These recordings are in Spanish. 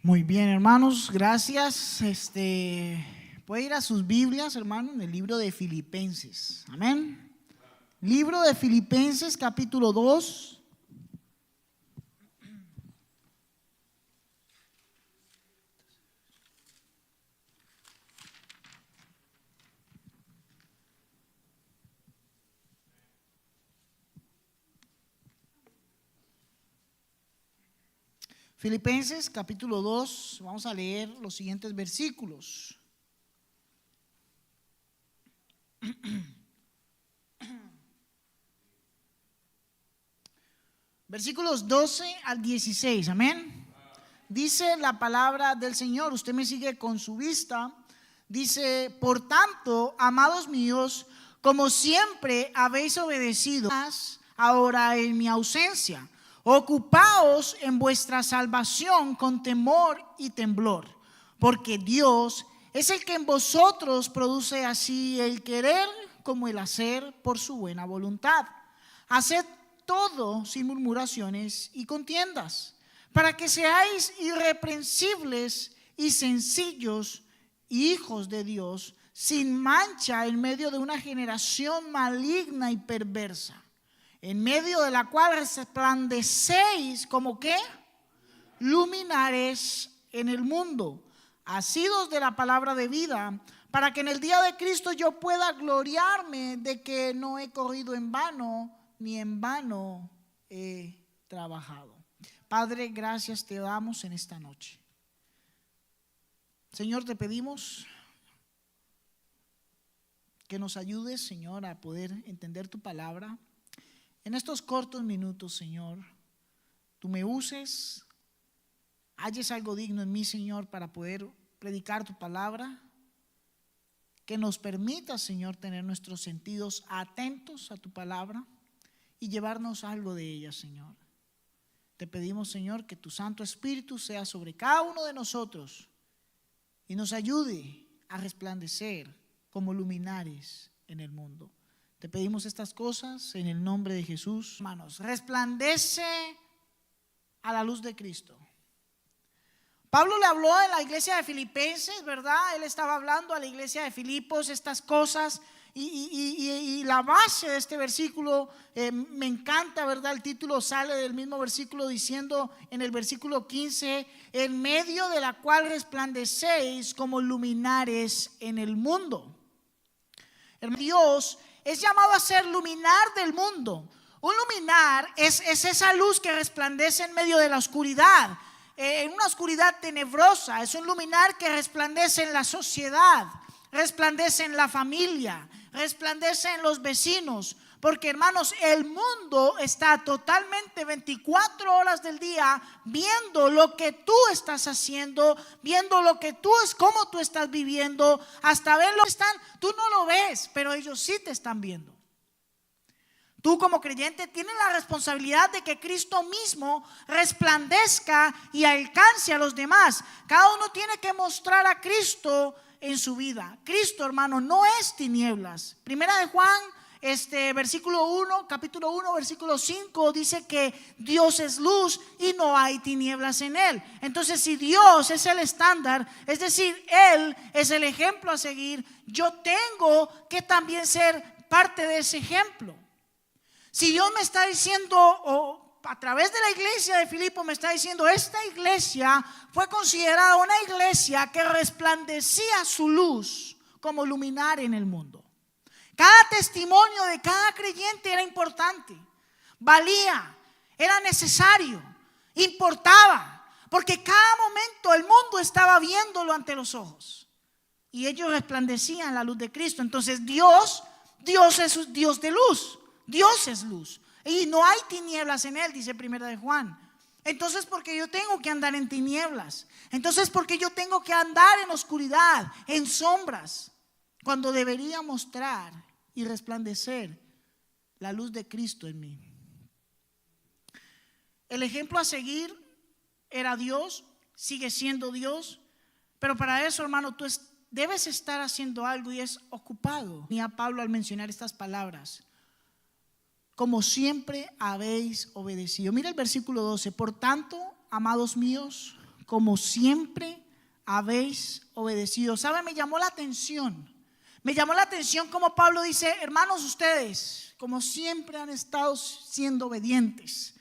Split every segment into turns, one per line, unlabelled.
Muy bien, hermanos, gracias. Puede ir a sus Biblias, hermano, en el libro de Filipenses. Amén. Libro de Filipenses, capítulo 2. Filipenses capítulo 2, vamos a leer los siguientes versículos. Versículos 12 al 16, amén. Dice la palabra del Señor, usted me sigue con su vista. Dice: por tanto, amados míos, como siempre habéis obedecido, ahora en mi ausencia, ocupaos en vuestra salvación con temor y temblor, porque Dios es el que en vosotros produce así el querer como el hacer por su buena voluntad. Haced todo sin murmuraciones y contiendas, para que seáis irreprensibles y sencillos, hijos de Dios, sin mancha en medio de una generación maligna y perversa, en medio de la cual resplandecéis como ¿qué? Luminares en el mundo, asidos de la palabra de vida, para que en el día de Cristo yo pueda gloriarme de que no he corrido en vano, ni en vano he trabajado. Padre, gracias te damos en esta noche. Señor, te pedimos que nos ayudes, Señor, a poder entender tu palabra. En estos cortos minutos, Señor, tú me uses, halles algo digno en mí, Señor, para poder predicar tu palabra. Que nos permita, Señor, tener nuestros sentidos atentos a tu palabra y llevarnos algo de ella, Señor. Te pedimos, Señor, que tu Santo Espíritu sea sobre cada uno de nosotros y nos ayude a resplandecer como luminares en el mundo. Te pedimos estas cosas en el nombre de Jesús. Hermanos, resplandece a la luz de Cristo. Pablo le habló en la iglesia de Filipenses, ¿verdad? Él estaba hablando a la iglesia de Filipos estas cosas y la base de este versículo me encanta, ¿verdad? El título sale del mismo versículo diciendo en el versículo 15: en medio de la cual resplandecéis como luminares en el mundo. Dios es llamado a ser luminar del mundo. Un luminar es esa luz que resplandece en medio de la oscuridad, en una oscuridad tenebrosa. Es un luminar que resplandece en la sociedad, resplandece en la familia, resplandece en los vecinos. Porque, hermanos, el mundo está totalmente 24 horas del día viendo lo que tú estás haciendo, viendo lo que tú es, cómo tú estás viviendo, hasta ver lo que están. Tú no lo ves, pero ellos sí te están viendo. Tú como creyente tienes la responsabilidad de que Cristo mismo resplandezca y alcance a los demás. Cada uno tiene que mostrar a Cristo en su vida. Cristo, hermano, no es tinieblas. Primera de Juan, versículo 1, capítulo 1, versículo 5 dice que Dios es luz y no hay tinieblas en él. Entonces, si Dios es el estándar, es decir, Él es el ejemplo a seguir, yo tengo que también ser parte de ese ejemplo. Si Dios me está diciendo, o a través de la iglesia de Filipos me está diciendo, esta iglesia fue considerada una iglesia que resplandecía su luz como luminar en el mundo. Cada testimonio de cada creyente era importante, valía, era necesario, importaba, porque cada momento el mundo estaba viéndolo ante los ojos y ellos resplandecían la luz de Cristo. Entonces Dios es un Dios de luz. Dios es luz y no hay tinieblas en él, dice Primera de Juan. Entonces, ¿por qué yo tengo que andar en tinieblas? Entonces, ¿por qué yo tengo que andar en oscuridad, en sombras, cuando debería mostrar y resplandecer la luz de Cristo en mí? El ejemplo a seguir era Dios, sigue siendo Dios, pero para eso, hermano, tú debes estar haciendo algo y es ocupado. Ni a Pablo al mencionar estas palabras: como siempre habéis obedecido. Mira el versículo 12: por tanto, amados míos, como siempre habéis obedecido. ¿Sabe? Me llamó la atención como Pablo dice: hermanos, ustedes como siempre han estado siendo obedientes.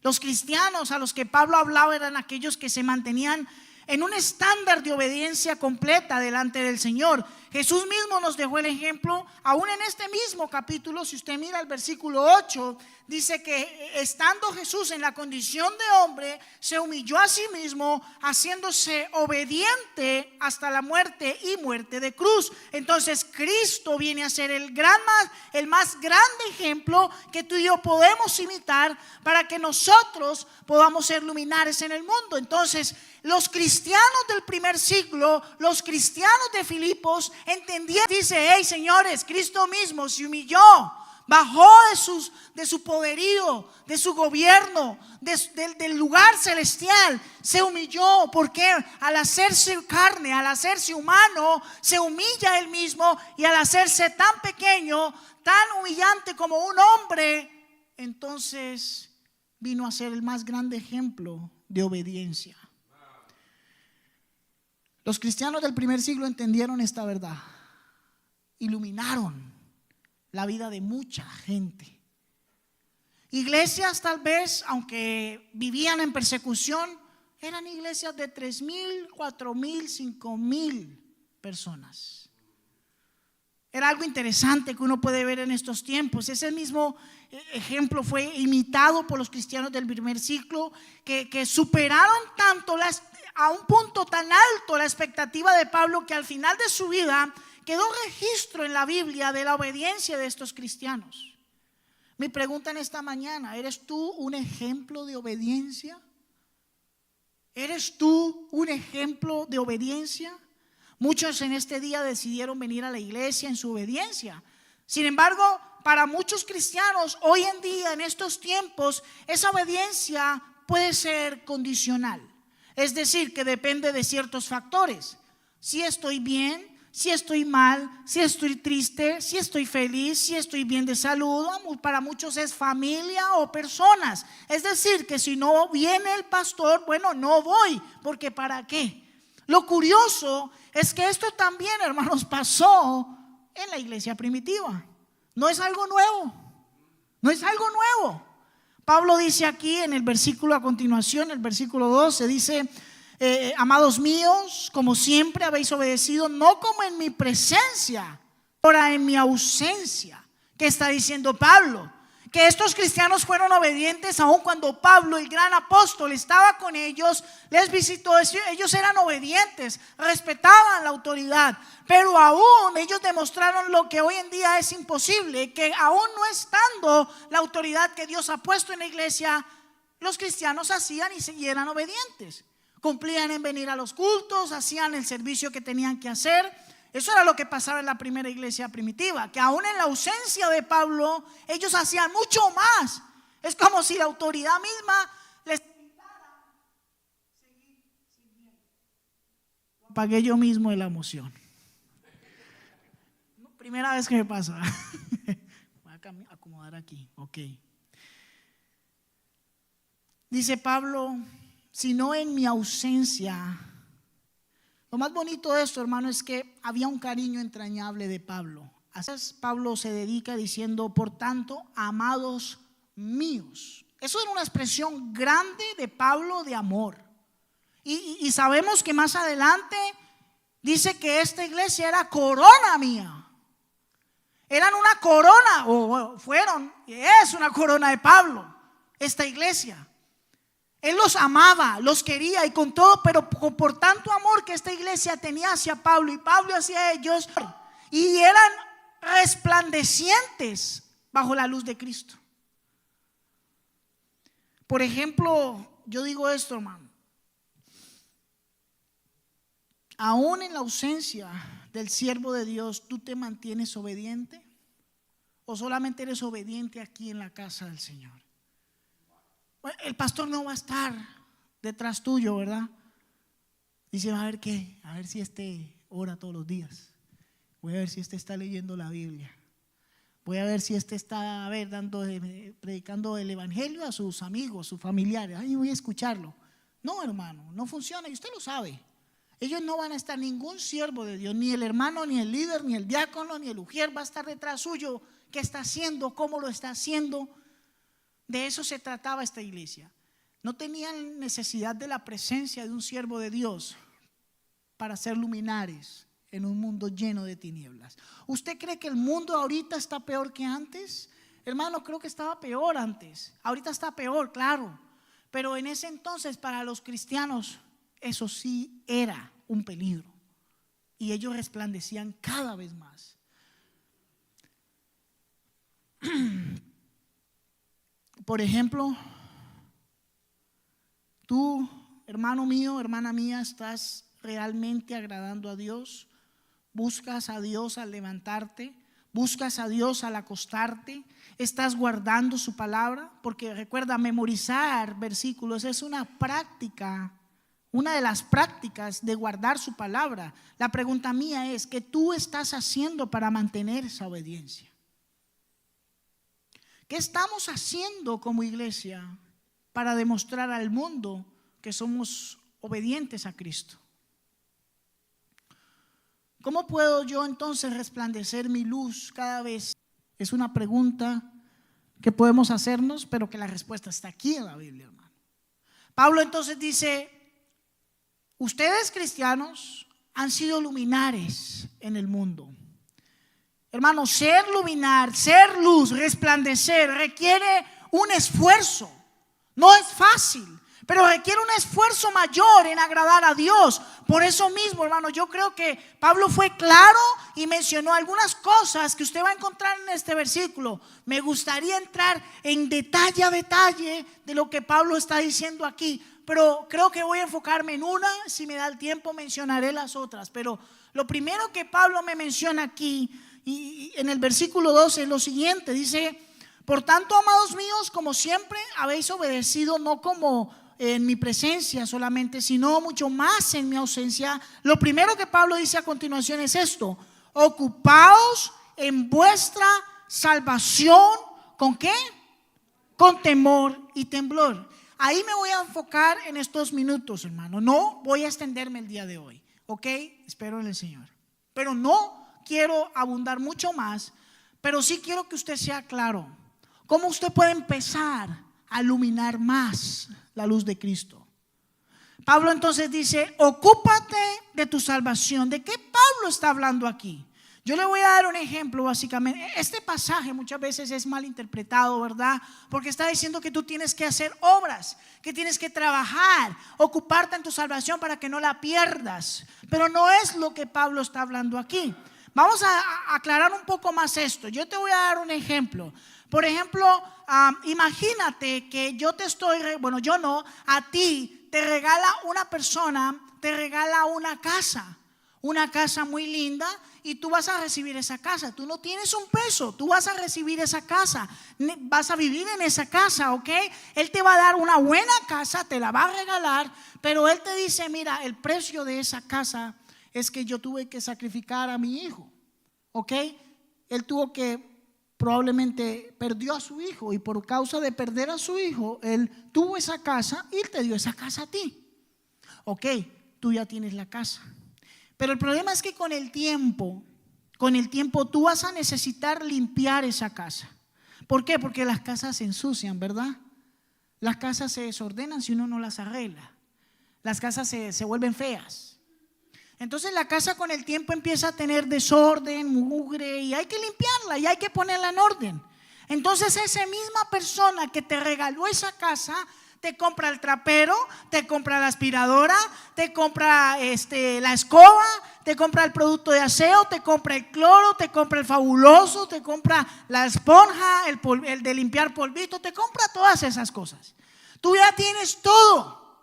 Los cristianos a los que Pablo hablaba eran aquellos que se mantenían en un estándar de obediencia completa delante del Señor. Jesús mismo nos dejó el ejemplo, aún en este mismo capítulo. Si usted mira el versículo 8, dice que estando Jesús en la condición de hombre, se humilló a sí mismo, haciéndose obediente hasta la muerte y muerte de cruz. Entonces Cristo viene a ser el más grande ejemplo que tú y yo podemos imitar para que nosotros podamos ser luminares en el mundo. Entonces los cristianos del primer siglo, los cristianos de Filipos entendieron, dice: hey señores, Cristo mismo se humilló, bajó de su poderío, de su gobierno, del lugar celestial, se humilló. Porque al hacerse carne, al hacerse humano, se humilla él mismo, y al hacerse tan pequeño, tan humillante como un hombre, entonces vino a ser el más grande ejemplo de obediencia. Los cristianos del primer siglo entendieron esta verdad, iluminaron la vida de mucha gente. Iglesias, tal vez, aunque vivían en persecución, eran iglesias de 3,000, 4,000, 5,000 personas. Era algo interesante que uno puede ver en estos tiempos. Ese mismo ejemplo fue imitado por los cristianos del primer siglo, que superaron tanto a un punto tan alto la expectativa de Pablo, que al final de su vida quedó registro en la Biblia de la obediencia de estos cristianos. Mi pregunta en esta mañana: ¿eres tú un ejemplo de obediencia? ¿Eres tú un ejemplo de obediencia? Muchos en este día decidieron venir a la iglesia en su obediencia. Sin embargo, para muchos cristianos hoy en día, en estos tiempos, esa obediencia puede ser condicional. Es decir, que depende de ciertos factores. Si estoy bien, si estoy mal, si estoy triste, si estoy feliz, si estoy bien de salud. Para muchos es familia o personas. Es decir, que si no viene el pastor, bueno, no voy, porque ¿para qué? Lo curioso es que esto también, hermanos, pasó en la iglesia primitiva. No es algo nuevo. No es algo nuevo. Pablo dice aquí en el versículo a continuación, el versículo 12, dice: amados míos, como siempre habéis obedecido, no como en mi presencia, ahora en mi ausencia. ¿Qué está diciendo Pablo? Que estos cristianos fueron obedientes aun cuando Pablo, el gran apóstol, estaba con ellos, les visitó. Ellos eran obedientes, respetaban la autoridad, pero aún ellos demostraron lo que hoy en día es imposible: que aún no estando la autoridad que Dios ha puesto en la iglesia, los cristianos hacían y eran obedientes. Cumplían en venir a los cultos, hacían el servicio que tenían que hacer. Eso era lo que pasaba en la primera iglesia primitiva, que aún en la ausencia de Pablo, ellos hacían mucho más. Es como si la autoridad misma les invitara seguir sirviendo. Apagué yo mismo de la emoción. Primera vez que me pasa. Voy a acomodar aquí. Ok. Dice Pablo: sino en mi ausencia. Lo más bonito de esto, hermano, es que había un cariño entrañable de Pablo. Así es, Pablo se dedica diciendo: por tanto, amados míos. Eso era una expresión grande de Pablo de amor. Y sabemos que más adelante dice que esta iglesia era corona mía. Eran una corona, o fueron, es una corona de Pablo, esta iglesia. Él los amaba, los quería y con todo, pero por tanto amor que esta iglesia tenía hacia Pablo y Pablo hacia ellos, y eran resplandecientes bajo la luz de Cristo. Por ejemplo, yo digo esto, hermano: aún en la ausencia del siervo de Dios, ¿tú te mantienes obediente? ¿O solamente eres obediente aquí en la casa del Señor? El pastor no va a estar detrás tuyo, ¿verdad? Dice: a ver qué, a ver si este ora todos los días. Voy a ver si este está leyendo la Biblia. Voy a ver si este está, predicando el evangelio a sus amigos, sus familiares. Ay, voy a escucharlo. No, hermano, no funciona y usted lo sabe. Ellos no van a estar ningún siervo de Dios, ni el hermano, ni el líder, ni el diácono, ni el ujier va a estar detrás suyo. ¿Qué está haciendo? ¿Cómo lo está haciendo? De eso se trataba esta iglesia. No tenían necesidad de la presencia de un siervo de Dios para ser luminares en un mundo lleno de tinieblas. ¿Usted cree que el mundo ahorita está peor que antes? Hermano, creo que estaba peor antes. Ahorita está peor, claro. Pero en ese entonces para los cristianos eso sí era un peligro. Y ellos resplandecían cada vez más. Por ejemplo, tú, hermano mío, hermana mía, ¿estás realmente agradando a Dios? ¿Buscas a Dios al levantarte? ¿Buscas a Dios al acostarte? ¿Estás guardando su palabra? Porque recuerda, memorizar versículos es una práctica, una de las prácticas de guardar su palabra. La pregunta mía es, ¿qué tú estás haciendo para mantener esa obediencia? ¿Qué estamos haciendo como iglesia para demostrar al mundo que somos obedientes a Cristo? ¿Cómo puedo yo entonces resplandecer mi luz cada vez? Es una pregunta que podemos hacernos, pero que la respuesta está aquí en la Biblia, hermano. Pablo entonces dice, ustedes cristianos han sido luminares en el mundo. Hermano, ser luminar, ser luz, resplandecer requiere un esfuerzo. No es fácil, pero requiere un esfuerzo mayor en agradar a Dios. Por eso mismo, hermano, yo creo que Pablo fue claro y mencionó algunas cosas que usted va a encontrar en este versículo. Me gustaría entrar en detalle a detalle de lo que Pablo está diciendo aquí, pero creo que voy a enfocarme en una. Si me da el tiempo mencionaré las otras, pero lo primero que Pablo me menciona aquí y en el versículo 12 es lo siguiente. Dice, por tanto, amados míos, como siempre habéis obedecido, no como en mi presencia solamente, sino mucho más en mi ausencia. Lo primero que Pablo dice a continuación es esto: ocupaos en vuestra salvación. ¿Con qué? Con temor y temblor. Ahí me voy a enfocar en estos minutos, hermano. No voy a extenderme el día de hoy, ¿ok? Espero en el Señor. Pero no quiero abundar mucho más, pero sí quiero que usted sea claro. ¿Cómo usted puede empezar a iluminar más la luz de Cristo? Pablo entonces dice, ocúpate de tu salvación. ¿De qué Pablo está hablando aquí? Yo le voy a dar un ejemplo básicamente. Este pasaje muchas veces es mal interpretado, ¿verdad? Porque está diciendo que tú tienes que hacer obras, que tienes que trabajar, ocuparte en tu salvación para que no la pierdas. Pero no es lo que Pablo está hablando aquí. Vamos a aclarar un poco más esto. Yo te voy a dar un ejemplo. Por ejemplo, imagínate que yo te estoy, yo no, a ti te regala una persona, te regala una casa muy linda, y tú vas a recibir esa casa. Tú no tienes un peso, tú vas a recibir esa casa, vas a vivir en esa casa, ¿ok? Él te va a dar una buena casa, te la va a regalar, pero él te dice, mira, el precio de esa casa es que yo tuve que sacrificar a mi hijo, ¿ok? Él probablemente perdió a su hijo, y por causa de perder a su hijo, él tuvo esa casa y él te dio esa casa a ti. Ok, tú ya tienes la casa. Pero el problema es que con el tiempo tú vas a necesitar limpiar esa casa. ¿Por qué? Porque las casas se ensucian, ¿verdad? Las casas se desordenan si uno no las arregla. Las casas se vuelven feas. Entonces la casa con el tiempo empieza a tener desorden, mugre, y hay que limpiarla y hay que ponerla en orden. Entonces esa misma persona que te regaló esa casa te compra el trapero, te compra la aspiradora, te compra la escoba, te compra el producto de aseo, te compra el cloro, te compra el fabuloso, te compra la esponja, el de limpiar polvito, te compra todas esas cosas. Tú ya tienes todo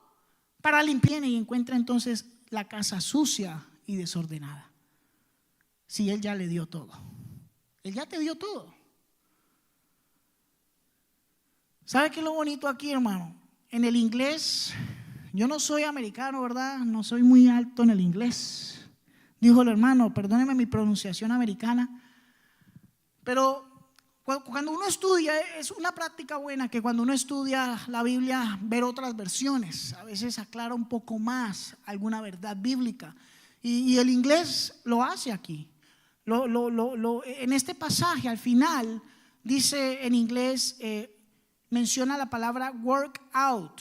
para limpiar, y encuentra entonces la casa sucia y desordenada. Si él ya le dio todo, él ya te dio todo. ¿Sabe qué es lo bonito aquí, hermano? En el inglés, yo no soy americano, ¿verdad? No soy muy alto en el inglés. Dijo el hermano, perdóneme mi pronunciación americana, pero Cuando uno estudia, es una práctica buena que cuando uno estudia la Biblia, ver otras versiones, a veces aclara un poco más alguna verdad bíblica. Y el inglés lo hace aquí. En este pasaje al final dice en inglés, menciona la palabra work out.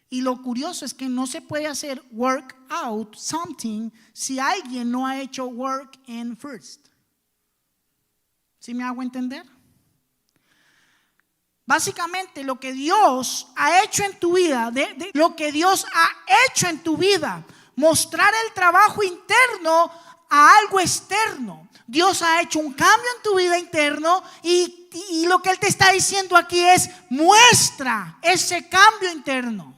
Y lo curioso es que no se puede hacer work out something si alguien no ha hecho work in first. ¿Sí me hago entender? Básicamente lo que Dios ha hecho en tu vida, lo que Dios ha hecho en tu vida, mostrar el trabajo interno a algo externo. Dios ha hecho un cambio en tu vida interno y lo que Él te está diciendo aquí es: muestra ese cambio interno.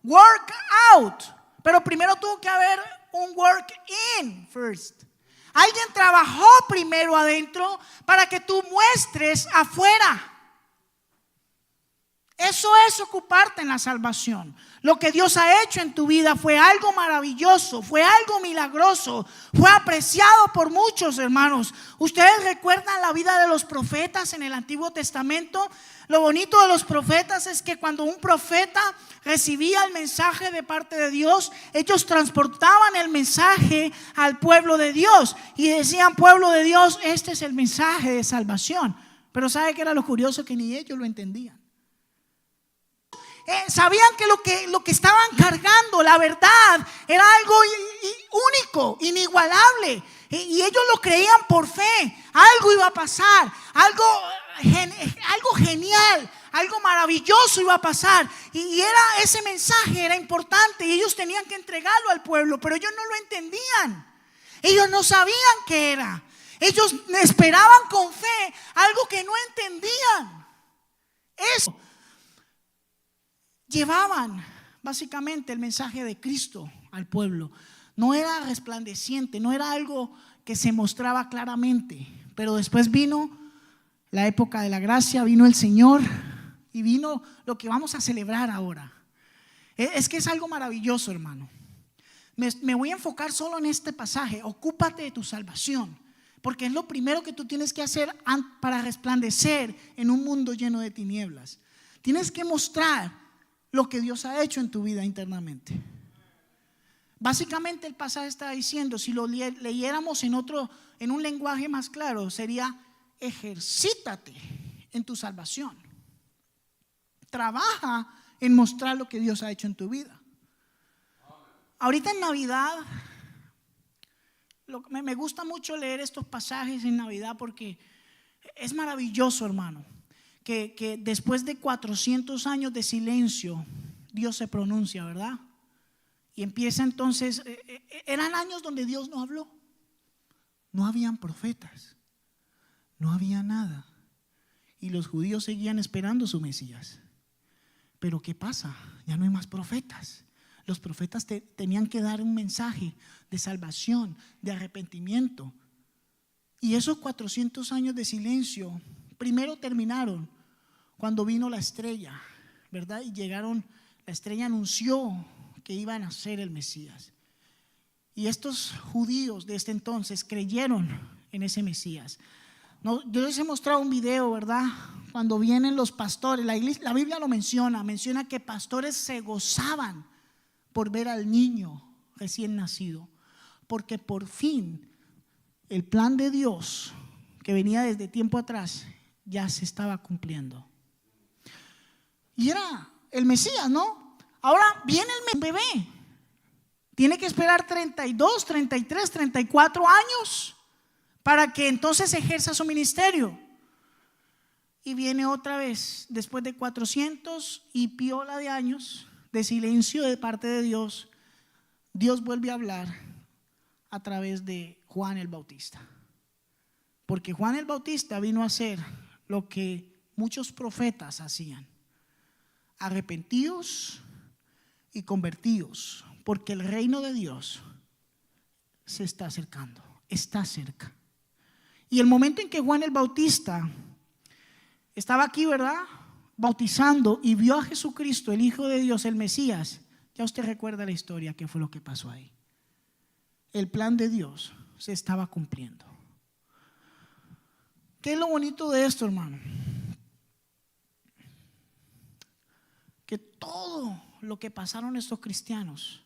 Work out. Pero primero tuvo que haber un work in first. Alguien trabajó primero adentro para que tú muestres afuera. Eso es ocuparte en la salvación. Lo que Dios ha hecho en tu vida fue algo maravilloso, fue algo milagroso, fue apreciado por muchos, hermanos. Ustedes recuerdan la vida de los profetas en el Antiguo Testamento. Lo bonito de los profetas es que cuando un profeta recibía el mensaje de parte de Dios, ellos transportaban el mensaje al pueblo de Dios y decían: pueblo de Dios, este es el mensaje de salvación. Pero ¿sabe qué era lo curioso? Que ni ellos lo entendían. Sabían que lo que estaban cargando, la verdad, era algo único, inigualable, y ellos lo creían por fe. Algo iba a pasar, algo genial, algo maravilloso iba a pasar, y ese mensaje era importante y ellos tenían que entregarlo al pueblo, pero ellos no lo entendían. Ellos no sabían qué era. Ellos esperaban con fe algo que no entendían. Eso llevaban básicamente el mensaje de Cristo al pueblo. No era resplandeciente, no era algo que se mostraba claramente. Pero después vino la época de la gracia, vino el Señor y vino lo que vamos a celebrar ahora. Es que es algo maravilloso, hermano. Me voy a enfocar solo en este pasaje. Ocúpate de tu salvación, porque es lo primero que tú tienes que hacer para resplandecer en un mundo lleno de tinieblas. Tienes que mostrar lo que Dios ha hecho en tu vida internamente. Básicamente el pasaje está diciendo, si lo leyéramos en un lenguaje más claro, sería: ejercítate en tu salvación. Trabaja en mostrar lo que Dios ha hecho en tu vida. Ahorita en Navidad, me gusta mucho leer estos pasajes en Navidad porque es maravilloso, hermano. Que después de 400 años de silencio, Dios se pronuncia, ¿verdad? Y empieza entonces, eran años donde Dios no habló. No habían profetas, no había nada. Y los judíos seguían esperando su Mesías. Pero ¿qué pasa? Ya no hay más profetas. Los profetas tenían que dar un mensaje de salvación, de arrepentimiento. Y esos 400 años de silencio primero terminaron cuando vino la estrella, ¿verdad? Y llegaron, la estrella anunció que iba a nacer el Mesías. Y estos judíos de este entonces creyeron en ese Mesías. No, yo les he mostrado un video, ¿verdad? Cuando vienen los pastores, la Biblia lo menciona que pastores se gozaban por ver al niño recién nacido, porque por fin el plan de Dios que venía desde tiempo atrás ya se estaba cumpliendo. Y era el Mesías, ¿no? Ahora viene el bebé. Tiene que esperar 32, 33, 34 años para que entonces ejerza su ministerio. Y viene otra vez, después de 400 y piola de años de silencio de parte de Dios, Dios vuelve a hablar a través de Juan el Bautista. Porque Juan el Bautista vino a hacer lo que muchos profetas hacían: arrepentidos y convertidos, porque el reino de Dios se está acercando, está cerca. Y el momento en que Juan el Bautista estaba aquí, ¿verdad?, bautizando y vio a Jesucristo, el Hijo de Dios, el Mesías, ya usted recuerda la historia, qué fue lo que pasó ahí. El plan de Dios se estaba cumpliendo. ¿Qué es lo bonito de esto, hermano? Que todo lo que pasaron estos cristianos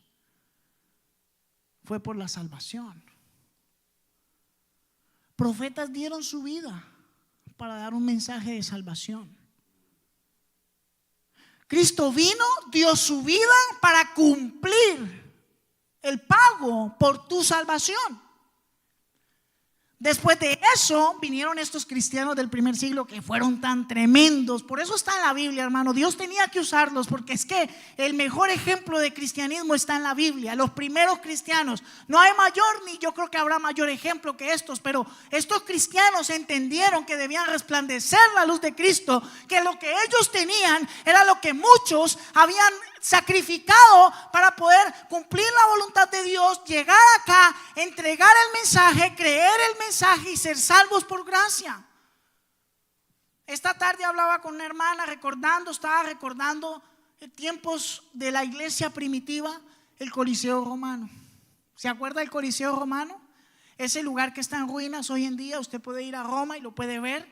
fue por la salvación. Profetas dieron su vida para dar un mensaje de salvación. Cristo vino, dio su vida para cumplir el pago por tu salvación. Después de eso vinieron estos cristianos del primer siglo que fueron tan tremendos. Por eso está en la Biblia, hermano. Dios tenía que usarlos porque es que el mejor ejemplo de cristianismo está en la Biblia. Los primeros cristianos, no hay mayor ni yo creo que habrá mayor ejemplo que estos, pero estos cristianos entendieron que debían resplandecer la luz de Cristo, que lo que ellos tenían era lo que muchos habían sacrificado para poder cumplir la voluntad de Dios, llegar acá, entregar el mensaje, creer el mensaje y ser salvos por gracia. Esta tarde hablaba con una hermana estaba recordando tiempos de la iglesia primitiva, el Coliseo Romano. ¿Se acuerda del Coliseo Romano? Ese lugar que está en ruinas hoy en día. Usted puede ir a Roma y lo puede ver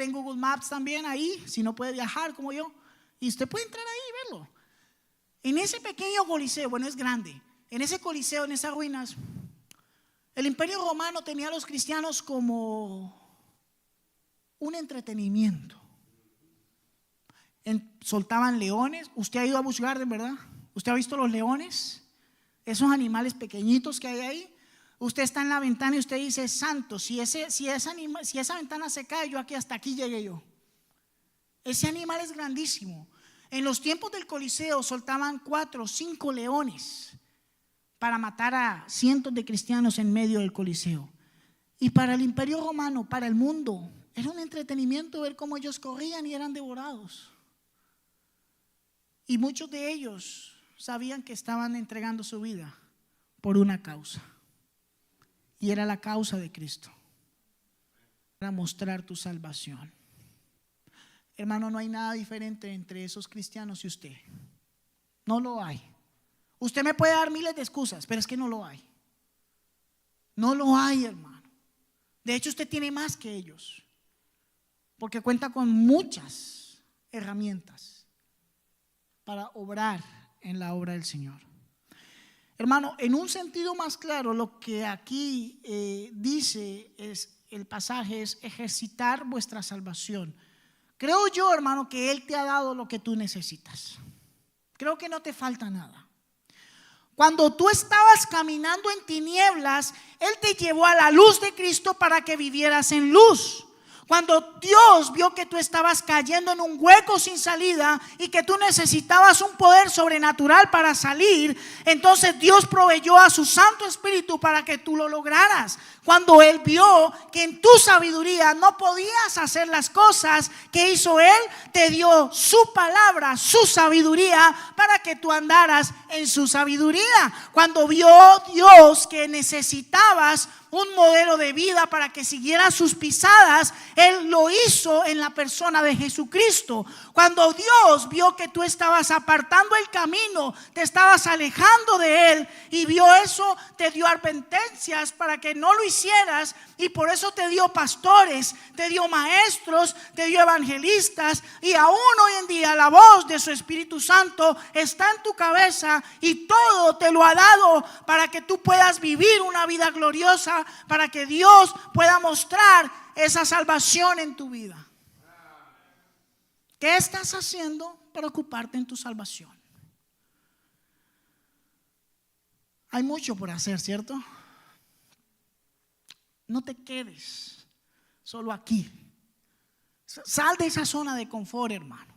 en Google Maps también ahí, si no puede viajar como yo, y usted puede entrar ahí y verlo. En ese pequeño coliseo, bueno, es grande, en ese coliseo, en esas ruinas, el Imperio Romano tenía a los cristianos como un entretenimiento. Soltaban leones. Usted ha ido a Busch Garden, ¿verdad? ¿Usted ha visto los leones? Esos animales pequeñitos que hay ahí. Usted está en la ventana y usted dice: santo, si esa ventana se cae, yo hasta aquí llegué yo. Ese animal es grandísimo. En los tiempos del Coliseo soltaban 4 o 5 leones para matar a cientos de cristianos en medio del Coliseo. Y para el Imperio Romano, para el mundo, era un entretenimiento ver cómo ellos corrían y eran devorados. Y muchos de ellos sabían que estaban entregando su vida por una causa. Y era la causa de Cristo, para mostrar tu salvación. Hermano, no hay nada diferente entre esos cristianos y usted. No lo hay. Usted me puede dar miles de excusas, pero es que no lo hay. No lo hay, hermano. De hecho, usted tiene más que ellos, porque cuenta con muchas herramientas para obrar en la obra del Señor. Hermano, en un sentido más claro, lo que aquí dice el pasaje es ejercitar vuestra salvación. Creo yo, hermano, que Él te ha dado lo que tú necesitas. Creo que no te falta nada. Cuando tú estabas caminando en tinieblas, Él te llevó a la luz de Cristo para que vivieras en luz. Cuando Dios vio que tú estabas cayendo en un hueco sin salida y que tú necesitabas un poder sobrenatural para salir, entonces Dios proveyó a su Santo Espíritu para que tú lo lograras. Cuando Él vio que en tu sabiduría no podías hacer las cosas que hizo Él, te dio su palabra, su sabiduría, para que tú andaras en su sabiduría. Cuando vio Dios que necesitabas un modelo de vida para que siguieras sus pisadas, Él lo hizo en la persona de Jesucristo. Cuando Dios vio que tú estabas apartando el camino, te estabas alejando de Él, y vio eso, te dio advertencias para que no lo hicieras, y por eso te dio pastores, te dio maestros, te dio evangelistas, y aún hoy en día la voz de su Espíritu Santo está en tu cabeza, y todo te lo ha dado para que tú puedas vivir una vida gloriosa, para que Dios pueda mostrar esa salvación en tu vida. ¿Qué estás haciendo para ocuparte en tu salvación? Hay mucho por hacer, ¿cierto? No te quedes solo aquí. Sal de esa zona de confort, hermano.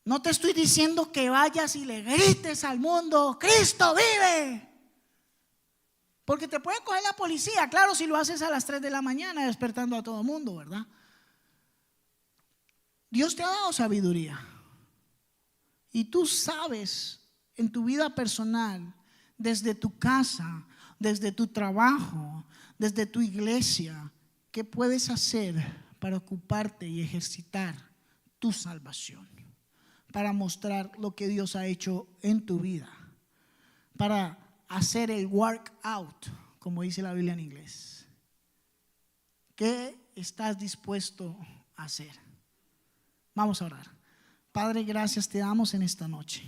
No te estoy diciendo que vayas y le grites al mundo: Cristo vive. Porque te puede coger la policía, claro, si lo haces a las 3 de la mañana despertando a todo el mundo, ¿verdad? Dios te ha dado sabiduría. Y tú sabes en tu vida personal, desde tu casa, desde tu trabajo, desde tu iglesia, qué puedes hacer para ocuparte y ejercitar tu salvación, para mostrar lo que Dios ha hecho en tu vida, para hacer el work out, como dice la Biblia en inglés. ¿Qué estás dispuesto a hacer? Vamos a orar. Padre, gracias te damos en esta noche.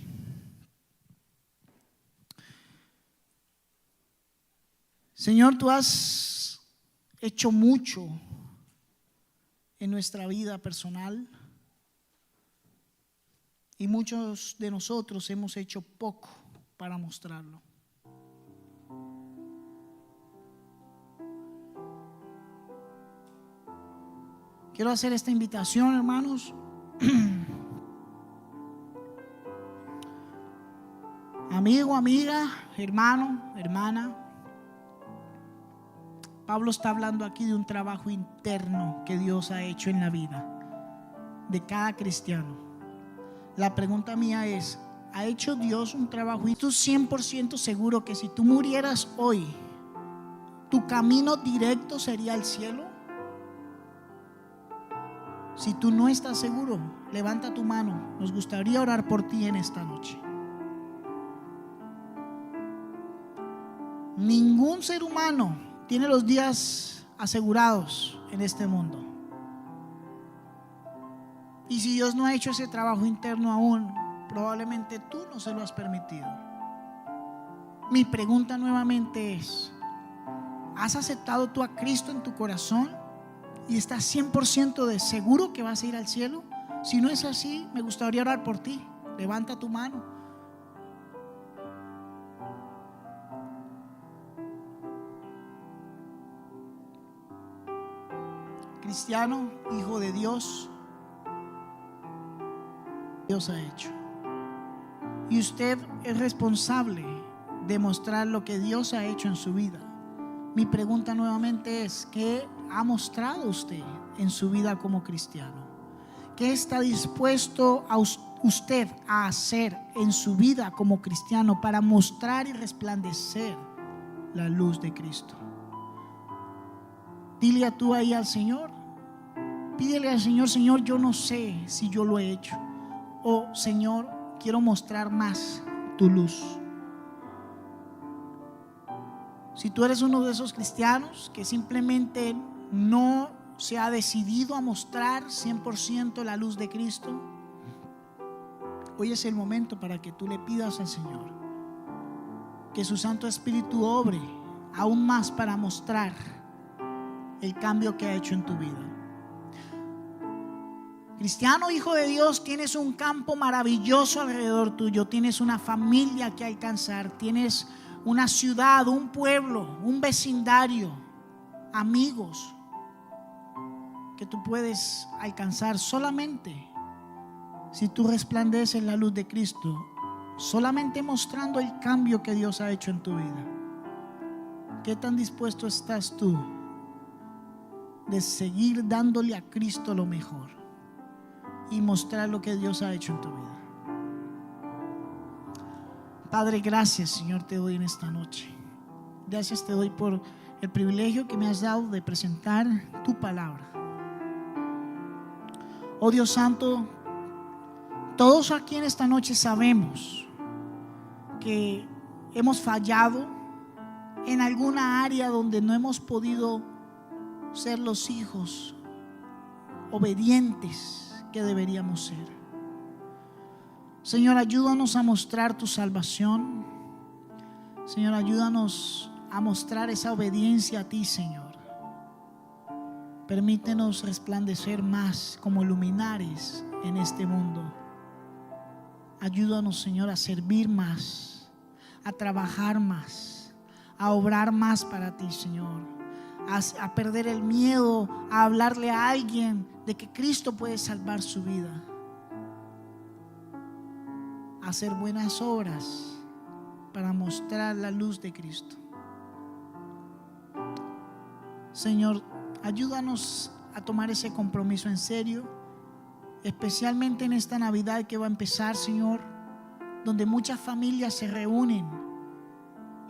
Señor, tú has hecho mucho en nuestra vida personal y muchos de nosotros hemos hecho poco para mostrarlo. Quiero hacer esta invitación, hermanos. Amigo, amiga, hermano, hermana. Pablo está hablando aquí de un trabajo interno que Dios ha hecho en la vida de cada cristiano. La pregunta mía es, ¿ha hecho Dios un trabajo? ¿Y tú 100% seguro que si tú murieras hoy, tu camino directo sería al cielo? Si tú no estás seguro, levanta tu mano. Nos gustaría orar por ti en esta noche. Ningún ser humano tiene los días asegurados en este mundo. Y si Dios no ha hecho ese trabajo interno aún, probablemente tú no se lo has permitido. Mi pregunta nuevamente es, ¿has aceptado tú a Cristo en tu corazón y estás 100% de seguro que vas a ir al cielo? Si no es así, me gustaría orar por ti. Levanta tu mano. Cristiano, hijo de Dios, Dios ha hecho. Y usted es responsable de mostrar lo que Dios ha hecho en su vida. Mi pregunta nuevamente es, ¿qué ha mostrado usted en su vida como cristiano? ¿Qué está dispuesto a usted a hacer en su vida como cristiano para mostrar y resplandecer la luz de Cristo? Dile tú ahí al Señor, pídele al Señor, Señor, yo no sé si yo lo he hecho. O Señor, quiero mostrar más tu luz. Si tú eres uno de esos cristianos que simplemente no se ha decidido a mostrar 100% la luz de Cristo, hoy es el momento para que tú le pidas al Señor que su Santo Espíritu obre aún más para mostrar el cambio que ha hecho en tu vida. Cristiano, hijo de Dios, tienes un campo maravilloso alrededor tuyo, tienes una familia que alcanzar, tienes una ciudad, un pueblo, un vecindario, amigos que tú puedes alcanzar solamente si tú resplandeces la luz de Cristo, solamente mostrando el cambio que Dios ha hecho en tu vida. ¿Qué tan dispuesto estás tú de seguir dándole a Cristo lo mejor y mostrar lo que Dios ha hecho en tu vida? Padre, gracias, Señor, te doy en esta noche. Gracias te doy por el privilegio que me has dado de presentar tu palabra. Oh Dios Santo, todos aquí en esta noche sabemos que hemos fallado en alguna área donde no hemos podido ser los hijos obedientes que deberíamos ser. Señor, ayúdanos a mostrar tu salvación. Señor, ayúdanos a mostrar esa obediencia a ti, Señor. Permítenos resplandecer más como luminares en este mundo. Ayúdanos, Señor, a servir más, a trabajar más, a obrar más para ti, Señor. A perder el miedo, a hablarle a alguien de que Cristo puede salvar su vida. A hacer buenas obras para mostrar la luz de Cristo. Señor, ayúdanos a tomar ese compromiso en serio, especialmente en esta Navidad que va a empezar, Señor, donde muchas familias se reúnen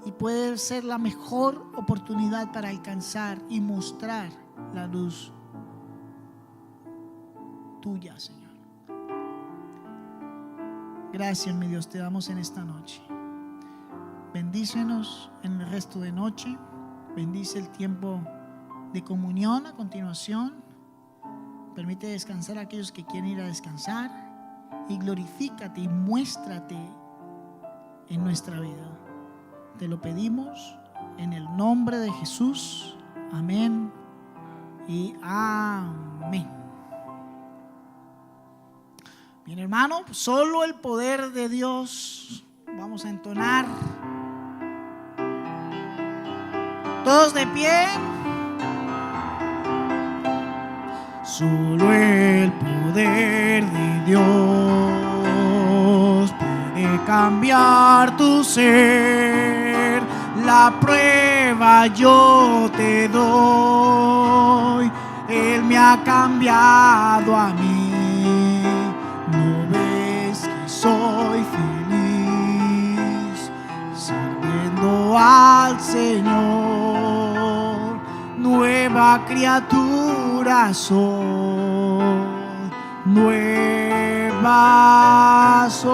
y puede ser la mejor oportunidad para alcanzar y mostrar la luz tuya, Señor. Gracias, mi Dios, te damos en esta noche. Bendícenos en el resto de noche. Bendice el tiempo de comunión a continuación. Permite descansar a aquellos que quieren ir a descansar y glorifícate y muéstrate en nuestra vida. Te lo pedimos en el nombre de Jesús. Amén y amén. Bien, hermano, solo el poder de Dios. Vamos a entonar. Todos de pie. Solo el poder de Dios puede cambiar tu ser. La prueba yo te doy. Él me ha cambiado a mí. ¿No ves que soy feliz sirviendo al Señor? Nueva criatura soy, nueva soy.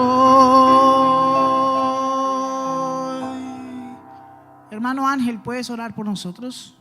Hermano Ángel, ¿puedes orar por nosotros?